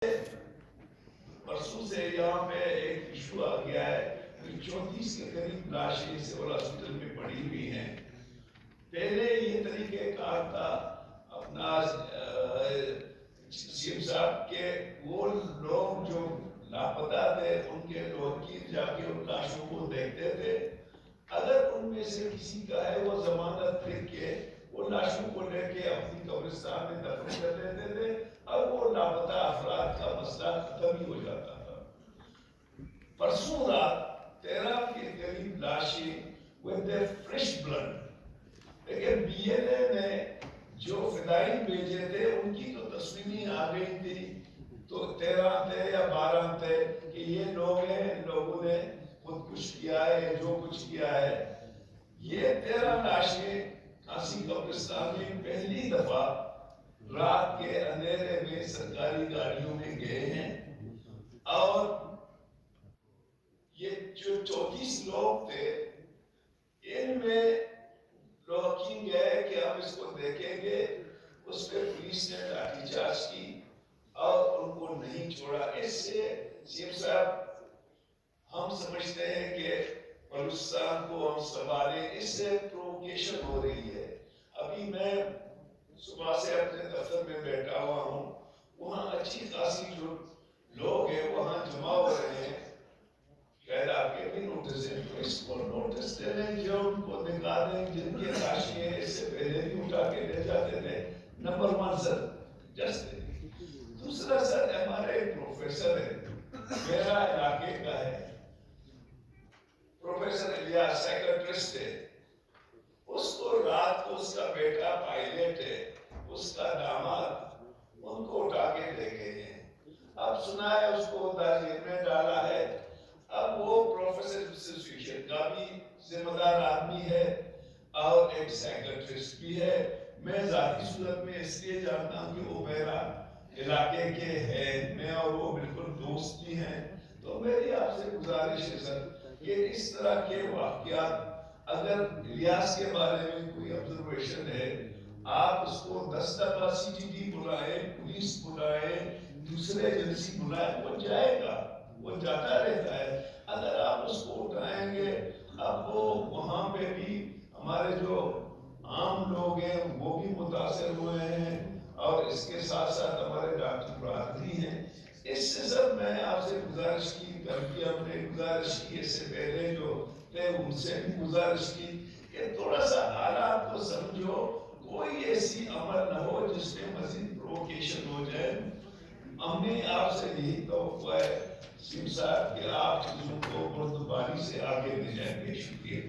پرسوں سے یہاں پہ ایک ایشو آ گیا ہے کہ 34 کے قریب لاشیں سول ہاسپٹل میں پڑی ہوئی ہیں. پہلے یہ طریقہ کار تھا اپنا سی ایم صاحب کے وہ لوگ جو لاپتہ تھے ان کے وکیل جا کے ان لاشوں کو دیکھتے تھے. اگر ان میں سے کسی کا ہے وہ ضمانت لکھ کے وہ لاشوں کو لے کے اپنی قبرستان میں دفن کر دیتے تھے اور وہ لاپتہ افراد کا مسئلہ ختم ہی ہو جاتا تھا. پرسوں رات 13 کے قریب لاشیں with their fresh blood. لیکن بی ایل اے نے جو فدائی بھیجے تھے ان کی تو تصویریں آ گئی تھی تو 13 تھے یا 12 تھے کہ یہ لوگ ہیں ان لوگوں نے خود کچھ کیا ہے جو کچھ کیا ہے. یہ 13 لاشیں کانسی قبرستان میں پہلی دفعہ رات کے اندھیرے میں سرکاری گاڑیوں میں گئے ہیں اور یہ جو 34 لوگ تھے ان میں لوگ گئے کہ ہم اس کو دیکھیں گے. اس پہ پولیس نے لاٹھی چارج کی اور ان کو نہیں چھوڑا. اس سے سی ایم صاحب ہم سمجھتے ہیں کہ بلوچستان کو ہم سنبھالیں. اس سے پرووکیشن ہو رہی ہے. ابھی میں صبح سے اپنے دفتر میں بیٹھا ہوا ہوں, وہاں اچھی خاصی جو لوگ ہیں وہاں جمع ہو رہے ہیں. شاید آپ کے بھی نوٹس ہیں تو اس کو نوٹس دے دیں جو ان کو دکھا دیں جن کے لاشیں ہیں اس سے پہلے بھی اٹھا کے لے جاتے تھے. نمبر 1 سر جسٹ. دوسرا سر ہمارے ایک پروفیسر ہے میرا علاقے کا ہے پروفیسر الیاس سیکرٹریسٹ ہے. اس کو رات کو اس کا بیٹا پائلٹ ہے اس کا داماد ان کو اٹھا کے لے گئے ہیں. اب سنا ہے اس کو جیل میں ڈالا ہے. اب وہ پروفیسر ایسوسیشن کا بھی ذمہ دار آدمی ہے اور ایک سیکرٹریسٹ بھی ہے. میں ذاتی صورت میں اس لیے جانتا ہوں کہ وہ میرا علاقے کے ہیں, میں اور وہ بالکل دوست بھی ہیں. تو میری آپ سے گزارش ہے سر کہ اس طرح کے واقعات اگر الیاس کے بارے میں کوئی آبزرویشن ہے آپ اس کو 10 دفعہ سی ٹی ٹی بلائیں, پولیس بلائیں, دوسرے ایجنسی بلائیں, وہ جائے گا, وہ جاتا رہتا ہے. اگر آپ اس کو اٹھائیں گے اب وہ وہاں پہ بھی ہمارے جو عام لوگ ہیں وہ بھی متاثر ہوئے ہیں اور اس کے ساتھ ساتھ ہمارے ڈاکٹر برادری ہیں. اس سے سر میں آپ سے گزارش کی, کل بھی ہم نے گزارش کی, اس سے پہلے جو تھے ان سے بھی گزارش کی کہ تھوڑا سا حالات کو سمجھو, کوئی ایسی عمل نہ ہو جس میں مزید پرووکیشن ہو جائے. ہم نے آپ سے یہی توقع ہے سی ایم صاحب کہ آپ چیزوں کو بردباری سے آگے لے جائیں گے. شکریہ.